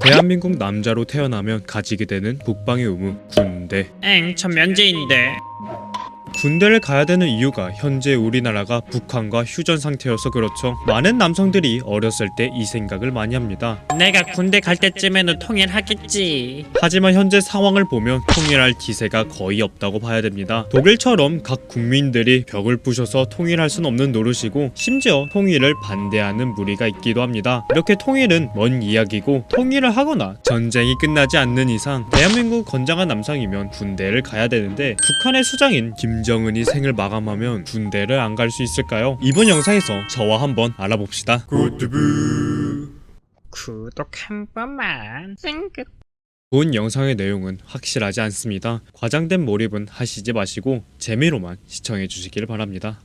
대한민국 남자로 태어나면 가지게 되는 국방의 의무, 군대. 저 면제인데. 군대를 가야 되는 이유가 현재 우리나라가 북한과 휴전 상태여서 그렇죠. 많은 남성들이 어렸을 때 이 생각을 많이 합니다. 내가 군대 갈 때쯤에는 통일하겠지. 하지만 현재 상황을 보면 통일할 기세가 거의 없다고 봐야 됩니다. 독일처럼 각 국민들이 벽을 부셔서 통일할 순 없는 노릇이고, 심지어 통일을 반대하는 무리가 있기도 합니다. 이렇게 통일은 먼 이야기고, 통일을 하거나 전쟁이 끝나지 않는 이상 대한민국 건장한 남성이면 군대를 가야 되는데, 북한의 수장인 김정은이 생을 마감하면 군대를 안 갈 수 있을까요? 이번 영상에서 저와 한번 알아봅시다. 구두부. 구독 한 번만. 찡긋. 본 영상의 내용은 확실하지 않습니다. 과장된 몰입은 하시지 마시고 재미로만 시청해 주시길 바랍니다.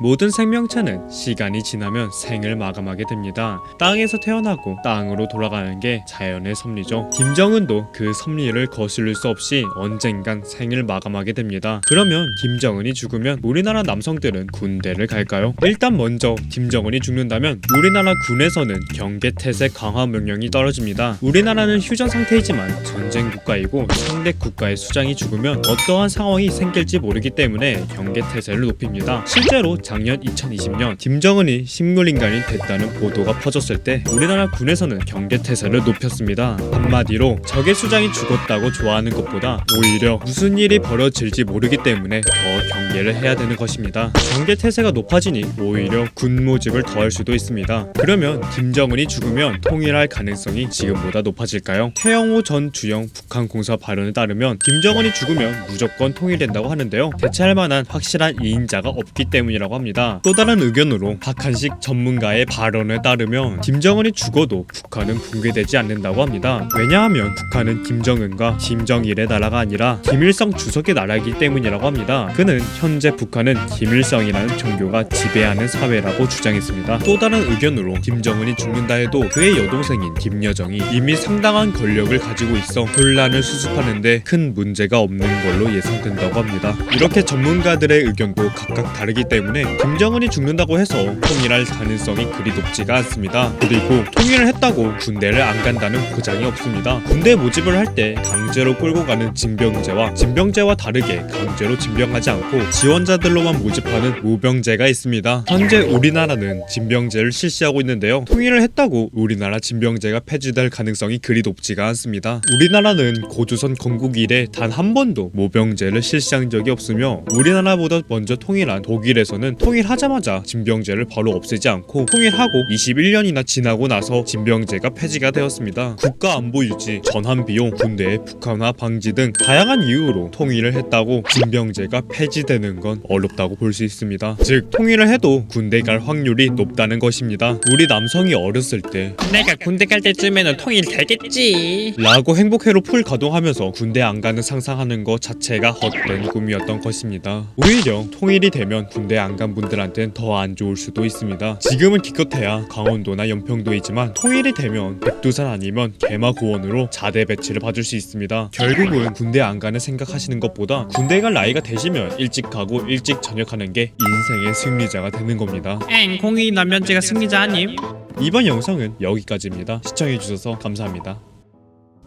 모든 생명체는 시간이 지나면 생을 마감하게 됩니다. 땅에서 태어나고 땅으로 돌아가는 게 자연의 섭리죠. 김정은도 그 섭리를 거스를 수 없이 언젠간 생을 마감하게 됩니다. 그러면 김정은이 죽으면 우리나라 남성들은 군대를 갈까요? 일단 먼저 김정은이 죽는다면 우리나라 군에서는 경계태세 강화 명령이 떨어집니다. 우리나라는 휴전 상태이지만 전쟁 국가이고 상대 국가의 수장이 죽으면 어떠한 상황이 생길지 모르기 때문에 경계태세를 높입니다. 실제로 작년 2020년 김정은이 식물인간이 됐다는 보도가 퍼졌을 때 우리나라 군에서는 경계태세를 높였습니다. 한마디로 적의 수장이 죽었다고 좋아하는 것보다 오히려 무슨 일이 벌어질지 모르기 때문에 더 경계를 해야 되는 것입니다. 경계태세가 높아지니 오히려 군 모집을 더 할 수도 있습니다. 그러면 김정은이 죽으면 통일할 가능성이 지금보다 높아질까요? 태영호 전 주영 북한공사 발언에 따르면 김정은이 죽으면 무조건 통일된다고 하는데요. 대체할 만한 확실한 이인자가 없기 때문이라고 합니다. 또 다른 의견으로 박한식 전문가의 발언에 따르면 김정은이 죽어도 북한은 붕괴되지 않는다고 합니다. 왜냐하면 북한은 김정은과 김정일의 나라가 아니라 김일성 주석의 나라이기 때문이라고 합니다. 그는 현재 북한은 김일성이라는 종교가 지배하는 사회라고 주장했습니다. 또 다른 의견으로 김정은이 죽는다 해도 그의 여동생인 김여정이 이미 상당한 권력을 가지고 있어 혼란을 수습하는데 큰 문제가 없는 걸로 예상된다고 합니다. 이렇게 전문가들의 의견도 각각 다르기 때문에 김정은이 죽는다고 해서 통일할 가능성이 그리 높지가 않습니다. 그리고 통일을 했다고 군대를 안 간다는 보장이 없습니다. 군대 모집을 할 때 강제로 끌고 가는 징병제와 다르게 강제로 징병하지 않고 지원자들로만 모집하는 모병제가 있습니다. 현재 우리나라는 징병제를 실시하고 있는데요. 통일을 했다고 우리나라 징병제가 폐지될 가능성이 그리 높지가 않습니다. 우리나라는 고조선 건국 이래 단 한 번도 모병제를 실시한 적이 없으며 우리나라보다 먼저 통일한 독일에서는 통일하자마자 징병제를 바로 없애지 않고 통일하고 21년이나 지나고 나서 징병제가 폐지가 되었습니다. 국가 안보 유지, 전환 비용, 군대의 북한화 방지 등 다양한 이유로 통일을 했다고 징병제가 폐지되는 건 어렵다고 볼 수 있습니다. 즉 통일을 해도 군대 갈 확률이 높다는 것입니다. 우리 남성이 어렸을 때 내가 군대 갈 때쯤에는 통일되겠지 라고 행복회로 풀 가동하면서 군대 안 가는 상상하는 것 자체가 헛된 꿈이었던 것입니다. 오히려 통일이 되면 군대 안 간 분들한텐 더 안 좋을 수도 있습니다. 지금은 기껏해야 강원도나 연평도이지만 통일이 되면 백두산 아니면 개마고원으로 자대 배치를 받을 수 있습니다. 결국은 군대 안 가는 생각하시는 것보다 군대 갈 나이가 되시면 일찍 가고 일찍 전역하는 게 인생의 승리자가 되는 겁니다. 공익 남면제가 승리자 아님? 이번 영상은 여기까지입니다. 시청해주셔서 감사합니다.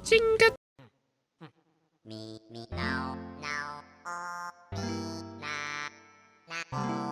찡긋. me now, now, oh, me, na, na, oh.